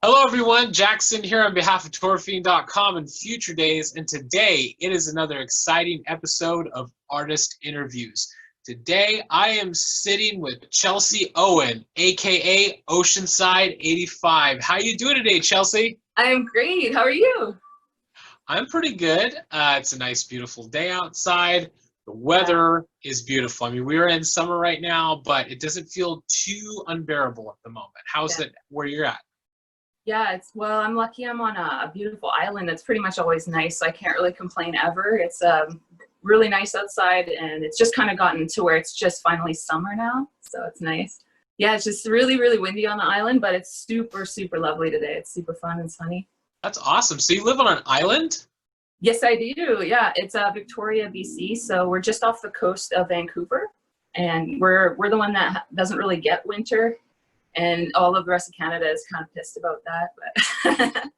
Hello everyone, Jak Syn here on behalf of TourFiend.com and Future Daze, and today it is another exciting episode of Artist Interviews. Today I am sitting with Chelsea Owen, aka Oceanside85. How you doing today, Chelsea? I am great. How are you? I'm pretty good. It's a nice, beautiful day outside. The weather is beautiful. I mean, we're in summer right now, but it doesn't feel too unbearable at the moment. How's it where you're at? Yeah, well, I'm lucky I'm on a beautiful island that's pretty much always nice, so I can't really complain ever. It's really nice outside, and it's just kind of gotten to where it's just finally summer now, so it's nice. Yeah, it's just really, really windy on the island, but it's super, super lovely today. It's super fun and sunny. That's awesome. So you live on an island? Yes, I do. Yeah, it's Victoria, BC, so we're just off the coast of Vancouver, and we're the one that doesn't really get winter. And all of the rest of Canada is kind of pissed about that, but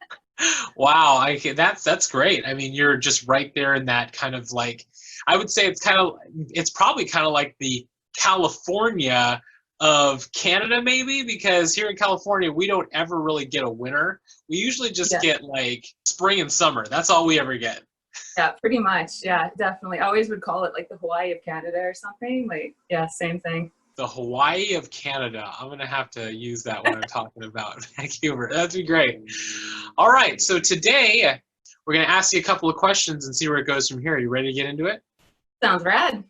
Wow, that's great. I mean, you're just right there in that kind of like, I would say it's probably kind of like the California of Canada maybe, because here in California we don't ever really get a winter. We usually just get like spring and summer. That's all we ever get. Yeah, pretty much. Yeah, definitely. I always would call it like the Hawaii of Canada or something. Like, yeah, same thing. The Hawaii of Canada. I'm going to have to use that when I'm talking about Vancouver. That'd be great. All right, so today we're going to ask you a couple of questions and see where it goes from here. Are you ready to get into it? Sounds rad.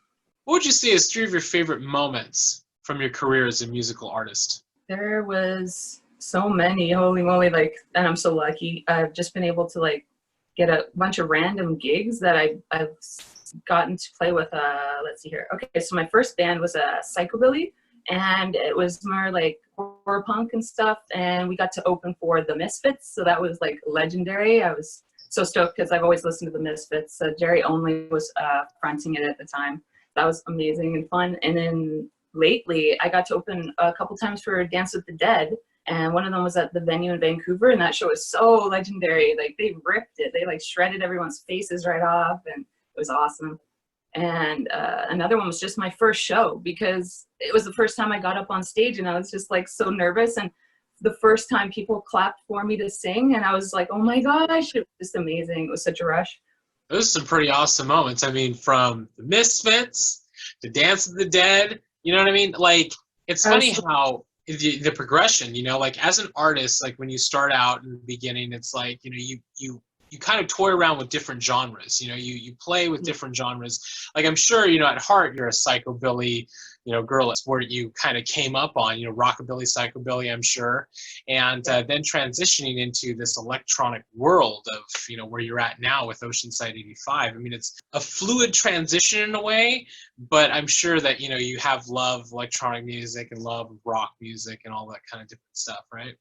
What would you say is 3 of your favorite moments from your career as a musical artist? There was so many, holy moly, and I'm so lucky. I've just been able to get a bunch of random gigs that I've gotten to play with. Let's see here. Okay, so my first band was a psychobilly, and it was more like horror punk and stuff, and we got to open for the Misfits, so that was like legendary. I was so stoked because I've always listened to the Misfits. Jerry Only was fronting it at the time. That was amazing and fun. And then lately I got to open a couple times for Dance with the Dead, and one of them was at the venue in Vancouver, and that show was so legendary. Like, they ripped it. They shredded everyone's faces right off, and it was awesome. And another one was just my first show, because it was the first time I got up on stage, and I was just so nervous. And the first time people clapped for me to sing, and I was like, oh my gosh, it was just amazing. It was such a rush. Those are some pretty awesome moments. I mean, from the Misfits to Dance with the Dead, you know what I mean? Like, it's funny how the progression, like as an artist, like when you start out in the beginning, it's like, you kind of toy around with different genres, you play with different genres. Like, I'm sure, at heart, you're a psychobilly, girl. It's where you kind of came up on, rockabilly, psychobilly, I'm sure. And then transitioning into this electronic world of, where you're at now with Oceanside85. I mean, it's a fluid transition in a way, but I'm sure that, you have love electronic music and love rock music and all that kind of different stuff, right?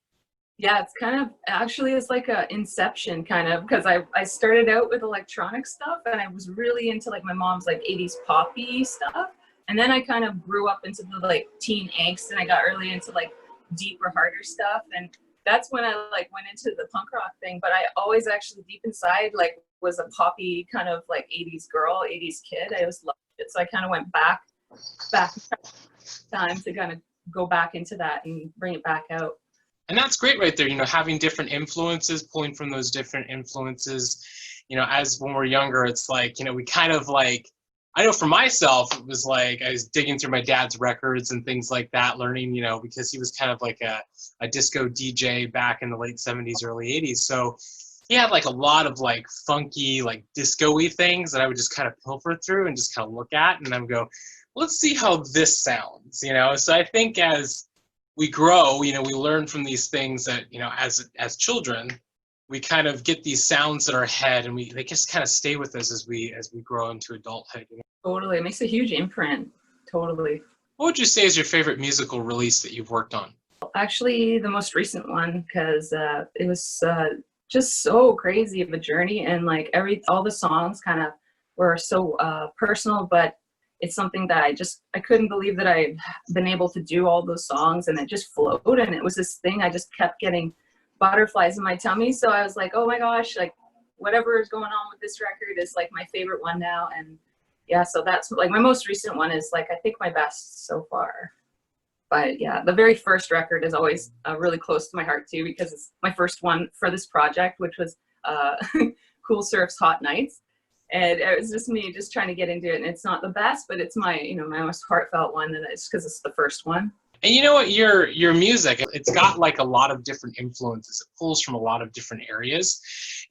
Yeah, it's kind of, actually, it's like a inception kind of, because I started out with electronic stuff, and I was really into my mom's 80s poppy stuff, and then I kind of grew up into the teen angst, and I got really into deeper, harder stuff, and that's when I went into the punk rock thing. But I always actually deep inside was a poppy kind of 80s girl, 80s kid. I always loved it, so I kind of went back time to kind of go back into that and bring it back out. And that's great right there, having different influences, pulling from those different influences. As when we're younger, it's we kind of I know for myself, it was I was digging through my dad's records and things like that, learning, because he was kind of a disco DJ back in the late 70s, early 80s. So he had a lot of funky, disco-y things that I would just kind of pilfer through and just kind of look at, and I would go, let's see how this sounds, So I think as we grow, we learn from these things that, as children, we kind of get these sounds in our head, and they just kind of stay with us as we grow into adulthood. Totally, it makes a huge imprint. Totally. What would you say is your favorite musical release that you've worked on? Actually, the most recent one, because it was just so crazy of a journey, and all the songs kind of were so personal, but it's something that I couldn't believe that I've been able to do all those songs, and it just flowed, and it was this thing. I just kept getting butterflies in my tummy, so I was like, oh my gosh, whatever is going on with this record is my favorite one now. And yeah, so that's my most recent one is I think my best so far. But yeah, the very first record is always really close to my heart too, because it's my first one for this project, which was Cool Surf's Hot Nights. And it was just me just trying to get into it. And it's not the best, but it's my, you know, my most heartfelt one. And it's because it's the first one. And you know what, your music, it's got like a lot of different influences. It pulls from a lot of different areas.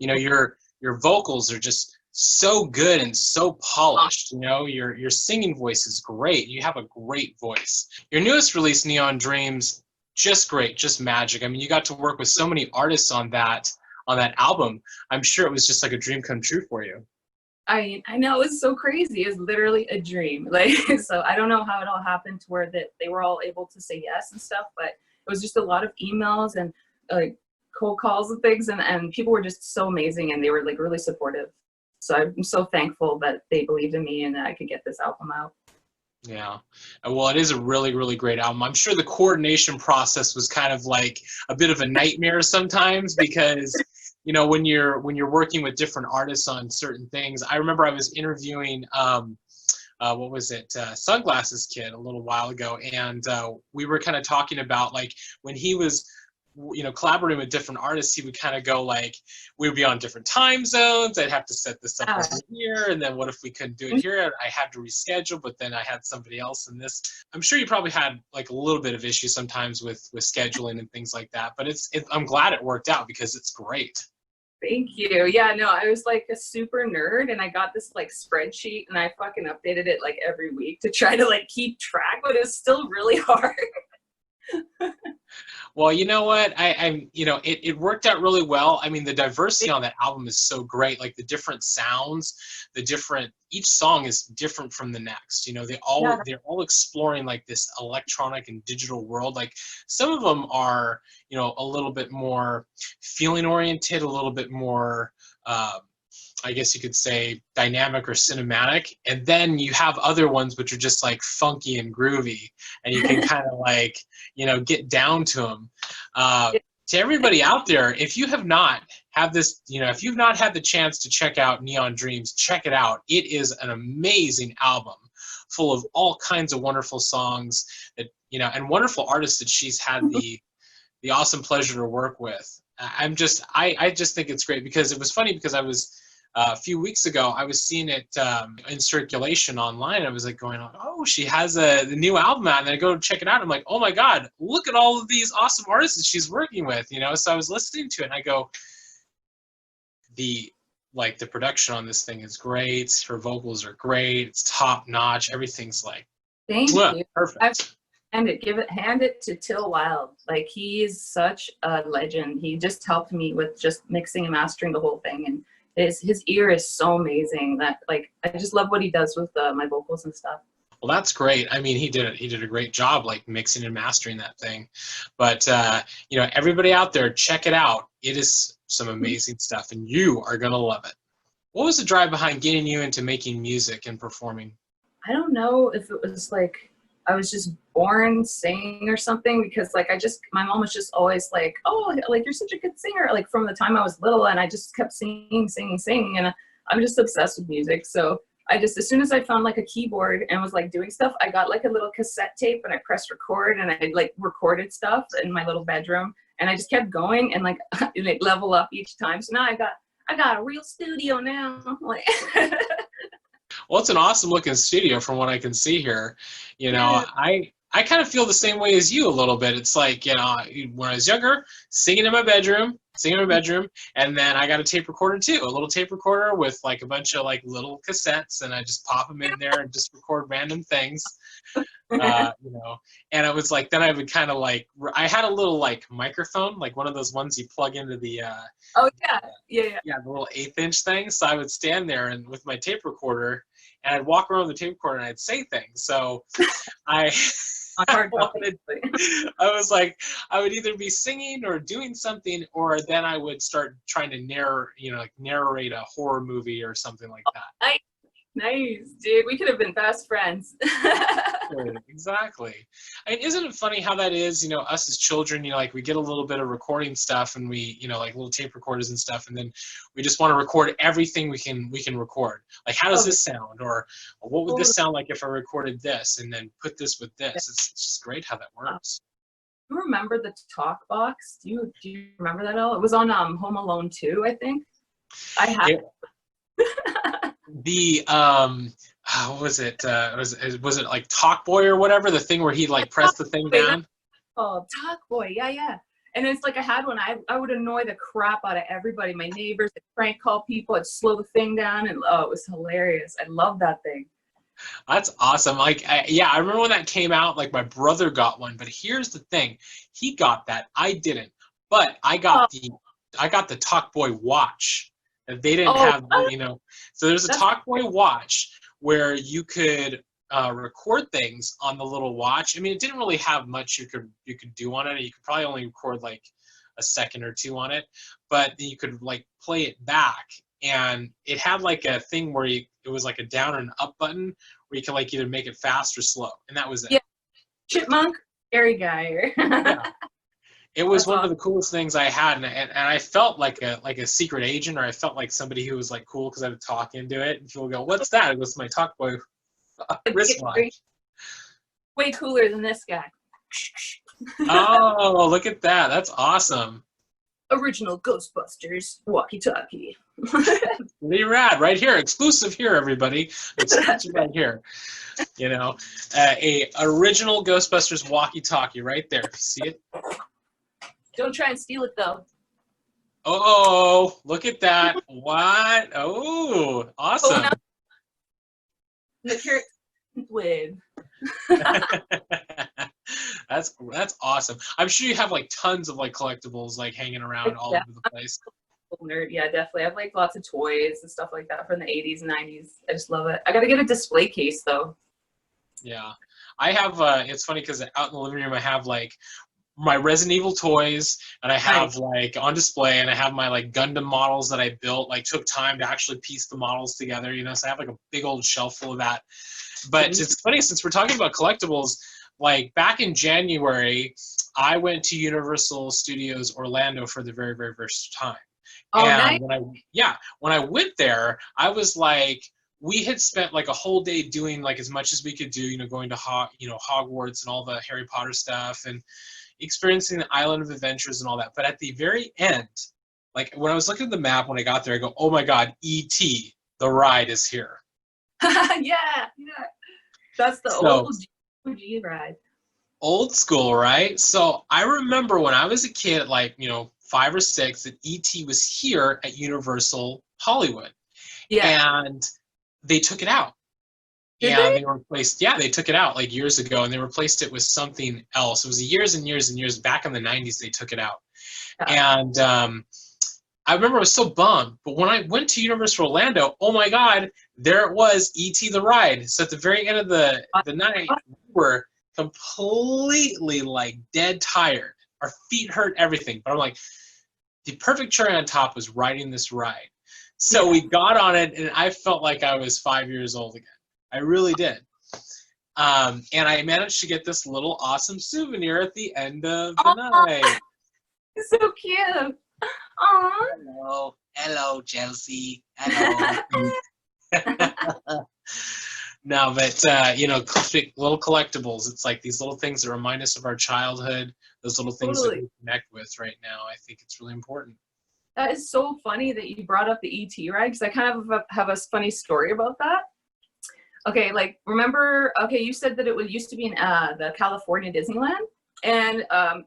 You know, your vocals are just so good and so polished. You know, your singing voice is great. You have a great voice. Your newest release, Neon Dreams, just great, just magic. I mean, you got to work with so many artists on that album. I'm sure it was just like a dream come true for you. I know, it's so crazy. It's literally a dream. Like, so I don't know how it all happened to where that they were all able to say yes and stuff, but it was just a lot of emails and like cold calls and things, and people were just so amazing, and they were like really supportive. So I'm so thankful that they believed in me and that I could get this album out. Yeah, well, it is a really, really great album. I'm sure the coordination process was kind of like a bit of a nightmare sometimes because, you know, when you're working with different artists on certain things. I remember I was interviewing what was it, Sunglasses Kid a little while ago, and we were kind of talking about like when he was, you know, collaborating with different artists, he would kind of go like, we'd be on different time zones. I'd have to set this up over here, and then what if we couldn't do it here? I had to reschedule, but then I had somebody else in this. I'm sure you probably had like a little bit of issue sometimes with scheduling and things like that, but I'm glad it worked out because it's great. Thank you. Yeah, no, I was like a super nerd, and I got this like spreadsheet, and I fucking updated it like every week to try to like keep track, but it's still really hard. Well, you know what? I'm, you know, it worked out really well. I mean, the diversity on that album is so great. Like the different sounds, each song is different from the next. You know, they're all exploring like this electronic and digital world. Like some of them are, you know, a little bit more feeling oriented, a little bit more, I guess you could say dynamic or cinematic, and then you have other ones which are just like funky and groovy, and you can kind of like, you know, get down to them. To everybody out there, if you have not had this, you know, if you've not had the chance to check out Neon Dreams, check it out. It is an amazing album full of all kinds of wonderful songs that, you know, and wonderful artists that she's had the awesome pleasure to work with. I just think it's great because it was funny because I was, a few weeks ago, I was seeing it in circulation online. I was like going, oh, she has the new album out, and then I go check it out. I'm like, oh my God, look at all of these awesome artists that she's working with, you know? So I was listening to it, and I go, the production on this thing is great. Her vocals are great. It's top notch. Everything's like, thank you. Perfect. Hand it to Till Wild. Like, he's such a legend. He just helped me with just mixing and mastering the whole thing, and his ear is so amazing that like I just love what he does with my vocals and stuff. Well, that's great. I mean, he did a great job like mixing and mastering that thing. But you know, everybody out there, check it out. It is some amazing stuff, and you are gonna love it. What was the drive behind getting you into making music and performing? I don't know if it was like I was just born singing or something, because like my mom was just always like, oh, like you're such a good singer, like from the time I was little, and I just kept singing, and I'm just obsessed with music. So I just, as soon as I found like a keyboard and was like doing stuff, I got like a little cassette tape and I pressed record, and I like recorded stuff in my little bedroom, and I just kept going, and like it level up each time. So now I got a real studio now. Like Well, it's an awesome looking studio from what I can see here. You know, yeah. I kind of feel the same way as you a little bit. It's like, you know, when I was younger, singing in my bedroom, and then I got a tape recorder too, a little tape recorder with like a bunch of like little cassettes, and I just pop them in there and just record random things. You know, and it was like, then I would kind of like, I had a little like microphone, like one of those ones you plug into the the little 1/8-inch thing. So I would stand there and with my tape recorder, and I'd walk around the tape recorder and I'd say things. So I was like, I would either be singing or doing something, or then I would start trying to narrate a horror movie or something like that. Nice, dude. We could have been best friends. Exactly. And isn't it funny how that is, us as children, like we get a little bit of recording stuff and we, like little tape recorders and stuff, and then we just want to record everything we can record. Like, how does this sound? Or what would this sound like if I recorded this and then put this with this? It's just great how that works. You remember the talk box? Do you remember that at all? It was on Home Alone 2, I think. I had it. The what was it? Was it like Talk Boy or whatever? The thing where he like pressed the thing down? Oh, Talk Boy, yeah. And it's like I had one. I would annoy the crap out of everybody. My neighbors, I'd prank call people, I'd slow the thing down, and it was hilarious. I love that thing. That's awesome. Like, I remember when that came out. Like, my brother got one, but here's the thing: he got that. I didn't, but I got the Talk Boy watch. They didn't have, So there's a Talk Boy watch where you could record things on the little watch. I mean, it didn't really have much you could do on it. You could probably only record like a second or two on it, but you could like play it back, and it had like a thing where it was like a down and up button where you could like either make it fast or slow, and that was it. Yeah, chipmunk, scary guy. Yeah. It was one of the coolest things I had, and I felt like a secret agent, or I felt like somebody who was like cool because I would talk into it, and people would go, "What's that?" It was my Talk Boy wristwatch. Way cooler than this guy. Oh, look at that! That's awesome. Original Ghostbusters Walkie-Talkie. Pretty rad, right here, exclusive here, everybody. Exclusive right here. A original Ghostbusters Walkie-Talkie right there. See it? Don't try and steal it, though. Oh, look at that. What? Oh, awesome. The Synthwave. That's awesome. I'm sure you have like tons of like collectibles like hanging around all over the place. Nerd. Yeah, definitely. I have like lots of toys and stuff like that from the 80s and 90s. I just love it. I gotta get a display case though. Yeah. I have it's funny because out in the living room I have like my Resident Evil toys, and I have like on display, and I have my like Gundam models that I built, like took time to actually piece the models together, so I have like a big old shelf full of that. But it's funny, since we're talking about collectibles, like back in January, I went to Universal Studios Orlando for the very, very first time. Oh, and nice. When I went there, I was like, we had spent like a whole day doing like as much as we could do, going to Hogwarts and all the Harry Potter stuff, and experiencing the Island of Adventures and all that. But at the very end, like when I was looking at the map when I got there, I go, oh my God, E.T., the ride is here. yeah. That's the old OG ride. Old school, right? So I remember when I was a kid, like, 5 or 6, that E.T. was here at Universal Hollywood. Yeah. And they took it out. They replaced, they took it out like years ago, and they replaced it with something else. It was years and years and years back in the 90s they took it out. And I remember I was so bummed, but when I went to Universal Orlando, oh my God, there it was, E.T. the ride. So at the very end of the night, we were completely like dead tired. Our feet hurt, everything. But I'm like, the perfect cherry on top was riding this ride. So we got on it, and I felt like I was 5 years old again. I really did. And I managed to get this little awesome souvenir at the end of the night. It's so cute. Aww. Hello, Chelsea. Hello. No, but, little collectibles. It's like these little things that remind us of our childhood, those little things that we connect with right now. I think it's really important. That is so funny that you brought up the E.T. ride, because I kind of have a funny story about that. Okay, like, remember, you said that it used to be in the California Disneyland, and I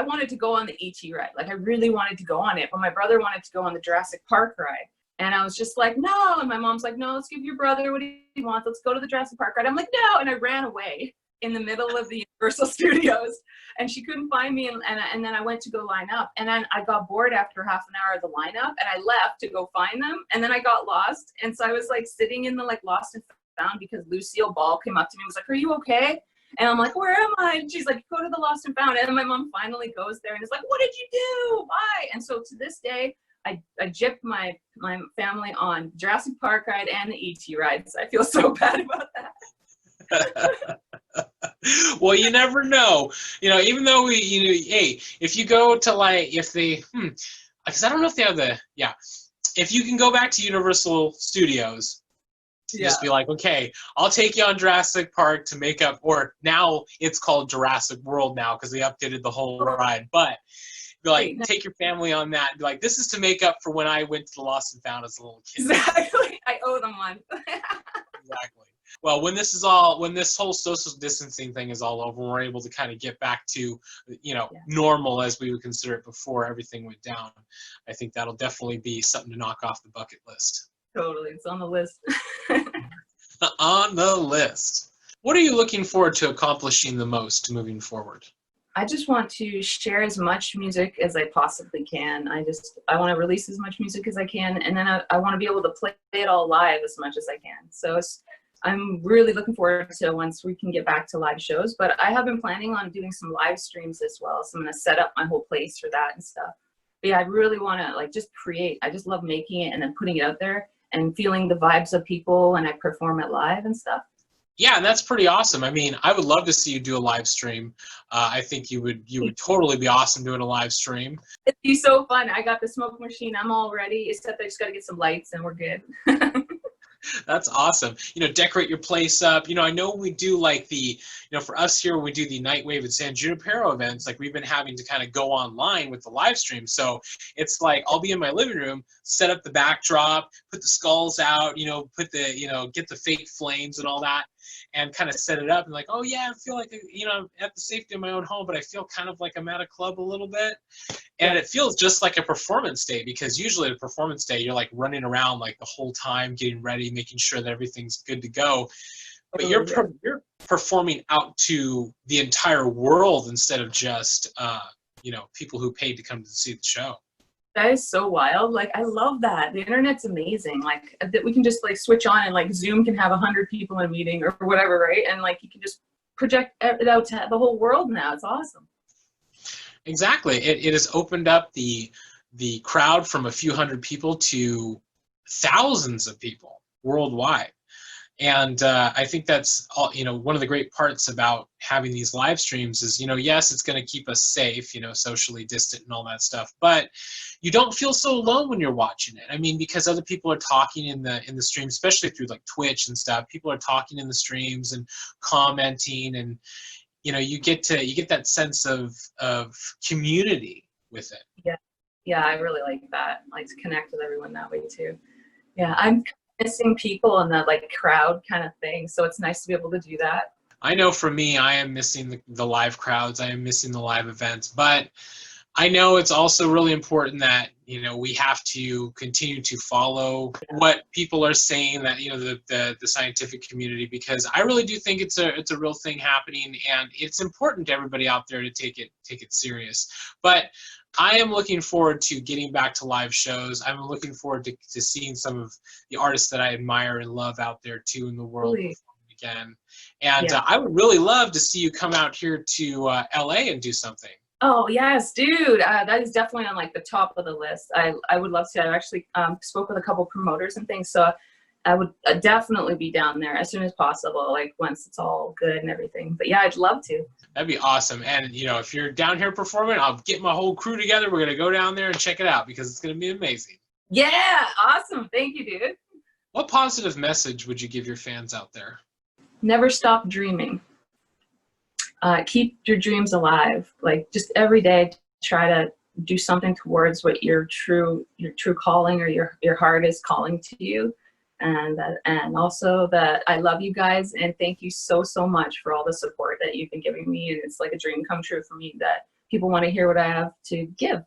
wanted to go on the E.T. ride. Like, I really wanted to go on it, but my brother wanted to go on the Jurassic Park ride. And I was just like, no, and my mom's like, no, let's give your brother what he wants. Let's go to the Jurassic Park ride. I'm like, no, and I ran away in the middle of the Universal Studios, and she couldn't find me, and then I went to go line up, and then I got bored after half an hour of the lineup, and I left to go find them, and then I got lost, and so I was like sitting in the like lost and found, because Lucille Ball came up to me and was like, are you okay? And I'm like, where am I? And she's like, go to the lost and found. And then my mom finally goes there and is like, what did you do? Why? And so to this day, I gypped my family on Jurassic Park ride and the ET ride, so I feel so bad about that. Well, you never know. You know, even though hey, if you go to like, if they, because I don't know if they have if you can go back to Universal Studios, just be like, okay, I'll take you on Jurassic Park to make up, or now it's called Jurassic World now because they updated the whole ride, but be like, take your family on that and be like, this is to make up for when I went to the Lost and Found as a little kid. Exactly. I owe them one. Exactly. Well, when this whole social distancing thing is all over, we're able to kind of get back to, normal as we would consider it before everything went down. I think that'll definitely be something to knock off the bucket list. Totally. It's on the list. On the list. What are you looking forward to accomplishing the most moving forward? I just want to share as much music as I possibly can. I want to release as much music as I can, and then I want to be able to play it all live as much as I can. So I'm really looking forward to once we can get back to live shows, but I have been planning on doing some live streams as well. So I'm going to set up my whole place for that and stuff. But yeah, I really want to like just create. I just love making it and then putting it out there and feeling the vibes of people, and I perform it live and stuff. Yeah, and that's pretty awesome. I mean, I would love to see you do a live stream. I think you would totally be awesome doing a live stream. It'd be so fun. I got the smoke machine. I'm all ready, except I just got to get some lights and we're good. That's awesome. Decorate your place up. I know we do like for us here, when we do the Nightwave and San Junipero events, like we've been having to kind of go online with the live stream. So it's like, I'll be in my living room, set up the backdrop, put the skulls out, put the, get the fake flames and all that, and kind of set it up and like, oh yeah, I feel like, at the safety of my own home, but I feel kind of like I'm at a club a little bit. And it feels just like a performance day, because usually at a performance day, you're like running around like the whole time, getting ready, making sure that everything's good to go. But you're performing out to the entire world instead of just, people who paid to come to see the show. That is so wild. Like, I love that. The internet's amazing. Like, that we can just like switch on and like Zoom can have 100 people in a meeting or whatever, right? And like you can just project it out to the whole world now. It's awesome. Exactly. It has opened up the crowd from a few hundred people to thousands of people worldwide. And I think that's all, one of the great parts about having these live streams is, yes, it's going to keep us safe, socially distant and all that stuff, but you don't feel so alone when you're watching it. I mean, because other people are talking in the stream, especially through like Twitch and stuff. People are talking in the streams and commenting, and you get that sense of community with it. Yeah, I really like that. I like to connect with everyone that way too. Yeah, I'm missing people in that like crowd kind of thing, so it's nice to be able to do that. I know for me, I am missing the live crowds. I am missing the live events, but I know it's also really important that we have to continue to follow what people are saying, that the scientific community, because I really do think it's a real thing happening, and it's important to everybody out there to take it serious. But I am looking forward to getting back to live shows. I'm looking forward to seeing some of the artists that I admire and love out there too in the world again. And I would really love to see you come out here to LA and do something. Oh yes, dude, that is definitely on like the top of the list. I would love to. I actually spoke with a couple promoters and things, so I would definitely be down there as soon as possible, like once it's all good and everything. But yeah, I'd love to. That'd be awesome. And if you're down here performing, I'll get my whole crew together. We're gonna go down there and check it out, because it's gonna be amazing. Yeah, awesome. Thank you, dude. What positive message would you give your fans out there? Never stop dreaming. Keep your dreams alive. Like, just every day, try to do something towards what your true calling or your heart is calling to you. And also that I love you guys, and thank you so much for all the support that you've been giving me. And it's like a dream come true for me that people want to hear what I have to give.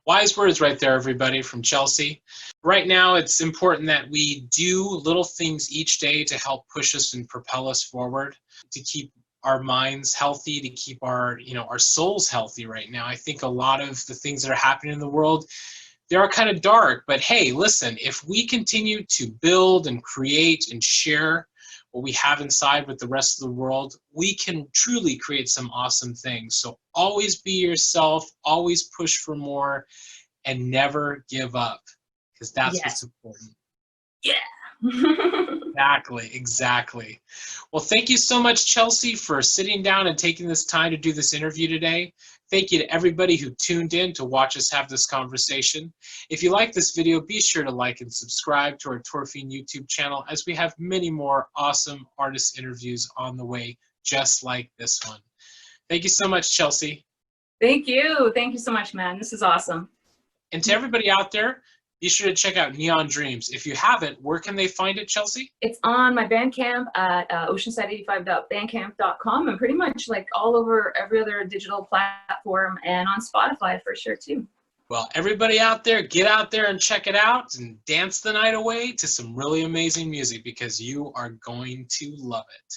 Wise words right there, everybody, from Chelsea. Right now, it's important that we do little things each day to help push us and propel us forward, to keep our minds healthy, to keep our souls healthy right now. I think a lot of the things that are happening in the world, they are kind of dark, but hey, listen, if we continue to build and create and share what we have inside with the rest of the world, we can truly create some awesome things. So always be yourself, always push for more, and never give up, because that's what's Yes. important. Yeah. Exactly. Well, thank you so much, Chelsea, for sitting down and taking this time to do this interview today. Thank you to everybody who tuned in to watch us have this conversation. If you like this video, be sure to like and subscribe to our Tour Fiend YouTube channel, as we have many more awesome artist interviews on the way, just like this one. Thank you so much, Chelsea. Thank you. Thank you so much, man. This is awesome. And to everybody out there, be sure to check out Neon Dreams. If you haven't, where can they find it, Chelsea? It's on my Bandcamp at oceanside85.bandcamp.com, and pretty much like all over every other digital platform, and on Spotify for sure too. Well, everybody out there, get out there and check it out and dance the night away to some really amazing music, because you are going to love it.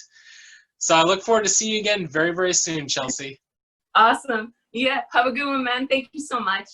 So I look forward to seeing you again very, very soon, Chelsea. Awesome. Yeah, have a good one, man. Thank you so much.